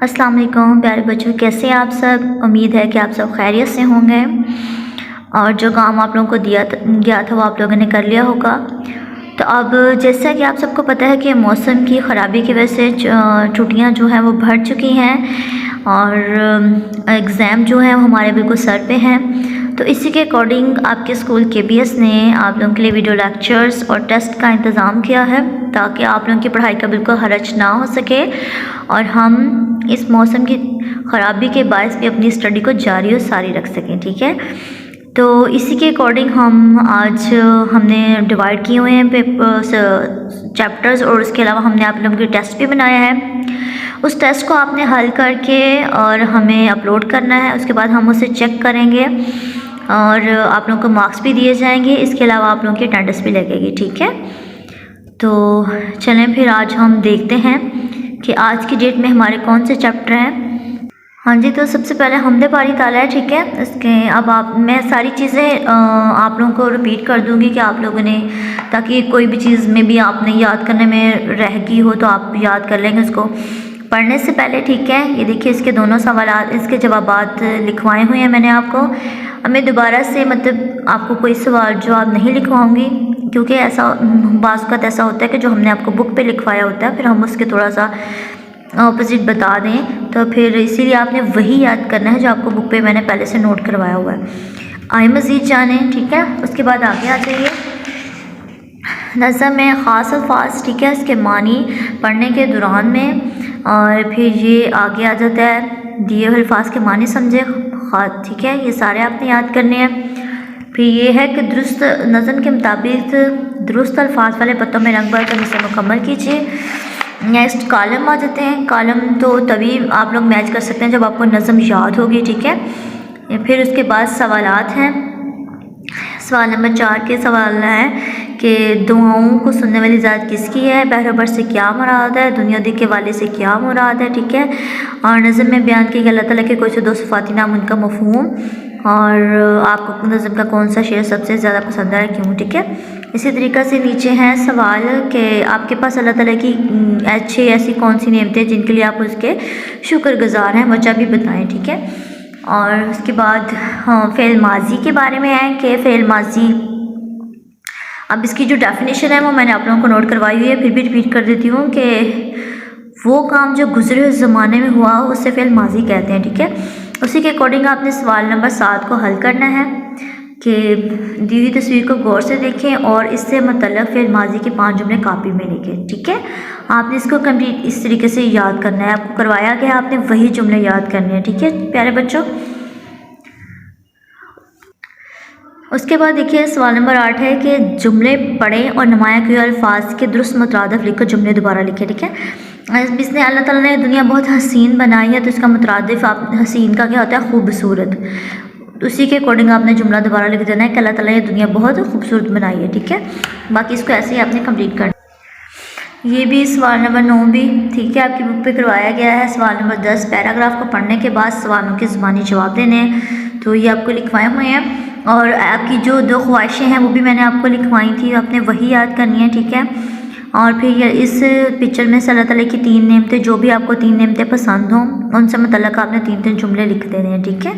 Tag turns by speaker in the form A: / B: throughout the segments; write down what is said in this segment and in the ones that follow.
A: अस्सलाम वालेकुम प्यारे बच्चों, कैसे हैं आप सब। उम्मीद है कि आप सब खैरियत से होंगे और जो काम आप लोगों को गया था वो आप लोगों ने कर लिया होगा। तो अब जैसा कि आप सबको पता है कि मौसम की ख़राबी की वजह से छुट्टियां जो हैं वो बढ़ चुकी हैं और एग्ज़ाम जो है वो हमारे बिल्कुल सर पे हैं। तो इसी के अकॉर्डिंग आपके स्कूल KBS ने आप लोगों के लिए वीडियो लेक्चर्स और टेस्ट का इंतज़ाम किया है ताकि आप लोगों की पढ़ाई का बिल्कुल हरज ना हो सके और हम इस मौसम की ख़राबी के बायस भी अपनी स्टडी को जारी और सारी रख सकें। ठीक है, तो इसी के अकॉर्डिंग हमने डिवाइड किए हुए हैं पेपर्स चैप्टर्स और उसके अलावा हमने आप लोगों के टेस्ट भी बनाया है। उस टेस्ट को आपने हल करके और हमें अपलोड करना है। उसके बाद हम उसे चेक करेंगे और आप लोगों को मार्क्स भी दिए जाएंगे। इसके अलावा आप लोगों की अटेंडेंस भी लगेगी। ठीक है, तो चलें फिर आज हम देखते हैं कि आज की डेट में हमारे कौन से चैप्टर हैं। हाँ जी, तो सबसे पहले हमदे बारी ताला है। ठीक है, इसके अब मैं सारी चीज़ें आप लोगों को रिपीट कर दूंगी कि आप लोगों ने, ताकि कोई भी चीज़ में भी आपने याद करने में रह गई हो तो आप याद कर लेंगे उसको पढ़ने से पहले। ठीक है, ये देखिए इसके दोनों सवालात, इसके जवाबात लिखवाए हुए हैं मैंने आपको। अब मैं दोबारा से मतलब आपको कोई सवाल जवाब नहीं लिखवाऊंगी क्योंकि ऐसा बाज़ वक़्त ऐसा होता है कि जो हमने आपको बुक पे लिखवाया होता है फिर हम उसके थोड़ा सा ऑपोजिट बता दें, तो फिर इसीलिए आपने वही याद करना है जो आपको बुक पे मैंने पहले से नोट करवाया हुआ है। आइए मज़ीद जाने। ठीक है, उसके बाद आगे आ जाइए। नज़म में ख़ास अल्फाज, ठीक है, इसके मानी पढ़ने के दौरान में, और फिर ये आगे आ जाता है दिए हुए अल्फाज के मानी समझे ख़ास। ठीक है, ये सारे आपने याद करने हैं। फिर ये है कि दुरुस्त नज़म के मुताबिक दुरुस्त अल्फाज वाले पत्तों में रंग भर कर इसे मुकम्मल कीजिए। नेक्स्ट कॉलम आ जाते हैं। कॉलम तो तभी आप लोग मैच कर सकते हैं जब आपको नज़म याद होगी। ठीक है, फिर उसके बाद सवालात हैं। सवाल नंबर 4 के सवाल है कि दुआओं को सुनने वाली ज़ात किसकी है, बहरोबर से क्या मुराद है, दुनिया दी के वाले से क्या मुराद है। ठीक है, और नज़म में बयान की अल्लाह ताला के कोई से दो सिफ़ाती नाम, उनका मफ़हूम, और आपको नज़म का कौन सा शेर सबसे ज़्यादा पसंद है, क्यों। ठीक है, इसी तरीक़े से नीचे हैं सवाल कि आपके पास अल्लाह ताला की अच्छी ऐसी कौन सी नेमतें जिनके लिए आप उसके शुक्रगुज़ार हैं, वजह भी बताएं। ठीक है, और उसके बाद फ़ेल माजी के बारे में है कि फ़ेल माजी, अब इसकी जो डेफिनेशन है वो मैंने आप लोगों को नोट करवाई हुई है, फिर भी रिपीट कर देती हूँ कि वो काम जो गुजरे हुए ज़माने में हुआ उससे फ़ेल माजी कहते हैं। ठीक है, उसी के अकॉर्डिंग आपने सवाल नंबर 7 को हल करना है कि दी हुई तस्वीर को गौर से देखें और इससे मतलब फ़ेल माजी के 5 जुमले कॉपी में लिखें। ठीक है, आपने इसको कंप्लीट इस तरीके से याद करना है, आपको करवाया गया, आपने वही जुमले याद करने हैं। ठीक है प्यारे बच्चों, उसके बाद देखिए सवाल नंबर 8 है कि जुमले पढ़ें और नुमाया किए अल्फाज के दुरुस्त मुतरादिफ लिखकर जुमले दोबारा लिखें। ठीक है, इसने अल्लाह ताला ने दुनिया बहुत हसीन बनाई है, तो इसका मुतरादिफ आप हसीन का क्या होता है, खूबसूरत। उसी के अकॉर्डिंग आपने जुमला दोबारा लिख देना है कि अल्लाह ताला ने दुनिया बहुत खूबसूरत बनाई है। ठीक है, बाकी इसको ऐसे ही आपने कंप्लीट करना। ये भी सवाल नंबर 9 भी ठीक है आपकी बुक पे करवाया गया है। सवाल नंबर 10 पैराग्राफ को पढ़ने के बाद सवालों के ज़बानी जवाब देने हैं, तो ये आपको लिखवाए हुए हैं। और आपकी जो 2 ख्वाहिशें हैं वो भी मैंने आपको लिखवाई थी, आपने वही याद करनी है। ठीक है, और फिर इस पिक्चर में से अल्लाह ताला की 3 नेमतें, जो भी आपको 3 नेमतें पसंद हों उनसे मुतल्लिक़ आपने 3 जुमले लिख देने हैं। ठीक है,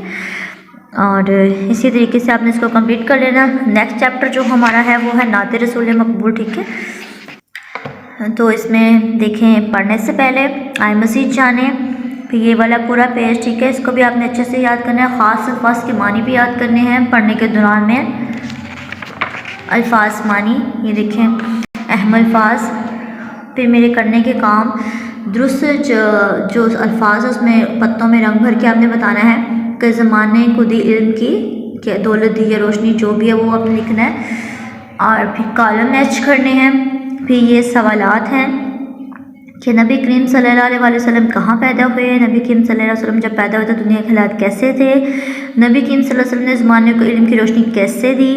A: और इसी तरीके से आपने इसको कंप्लीट कर लेना। नेक्स्ट चैप्टर जो हमारा है वो है नाते रसूल मकबूल। ठीक है, तो इसमें देखें पढ़ने से पहले आए मज़ीद जाने, फिर ये वाला पूरा पेज। ठीक है, इसको भी आपने अच्छे से याद करना है, ख़ास अल्फाज के मानी भी याद करने हैं पढ़ने के दौरान में। अल्फाज मानी ये देखें, अहम अल्फाज, फिर मेरे करने के काम, दुरुस्त जो अल्फाज उसमें पत्तों में रंग भर के आपने बताना है कि ज़माने को दी इल्म की, कि दौलत दी या रोशनी, जो भी है वो आपने लिखना है। और फिर कॉलम मैच करने हैं। फिर ये सवालात हैं कि नबी करीम सल्लल्लाहु अलैहि वसल्लम कहाँ पैदा हुए, नबी करीम सल्लल्लाहु अलैहि वसल्लम जब पैदा हुए तो दुनिया के हालात कैसे थे, नबी करीम सल्लल्लाहु अलैहि वसल्लम ने ज़माने को इल्म की रोशनी कैसे दी,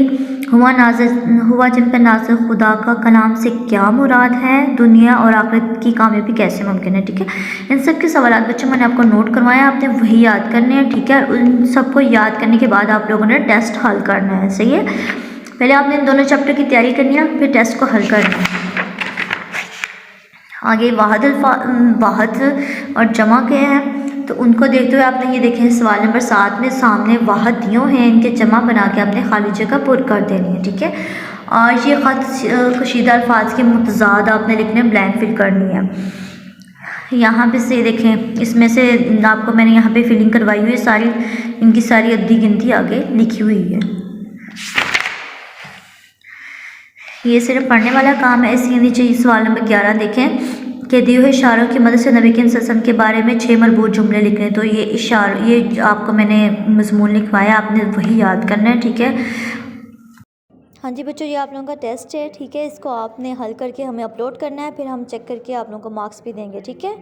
A: हुआ जिन पर नाज़िल खुदा का कलाम से क्या मुराद है, दुनिया और आखिरत की कामयाबी कैसे मुमकिन है। ठीक है, इन सब के सवालात बच्चों मैंने आपको नोट करवाया, आपने वही याद करने हैं। ठीक है, उन सबको याद करने के बाद आप लोगों ने टेस्ट हल करना है। सही है, पहले आपने इन दोनों चैप्टर की तैयारी करनी है, फिर टेस्ट को हल करना है। आगे वाहद और जमा के हैं, तो उनको देखते हुए आपने ये देखें सवाल नंबर 7 में सामने वाहद दियों हैं, इनके जमा बना के आपने खाली जगह पुर कर देनी है। ठीक है, और ये ख़त कशीदा अल्फाज के मुतज़ाद आपने लिखने ब्लैंक फिल करनी है। यहाँ पे से देखें, इसमें से आपको मैंने यहाँ पे फिलिंग करवाई हुई है सारी, इनकी सारी अद्दी गिनती आगे लिखी हुई है। ये सिर्फ पढ़ने वाला काम है। इसके नीचे सवाल नंबर 11 देखें कि दिए हुए इशारों की मदद से नबी करीम सल्लल्लाहु अलैहि वसल्लम के बारे में 6 मरबूत जुमले लिखने। तो ये आपको मैंने मज़मून लिखवाया, आपने वही याद करना है। ठीक है, हाँ जी बच्चों, ये आप लोगों का टेस्ट है। ठीक है, इसको आपने हल करके हमें अपलोड करना है, फिर हम चेक करके आप लोगों को मार्क्स भी देंगे। ठीक है।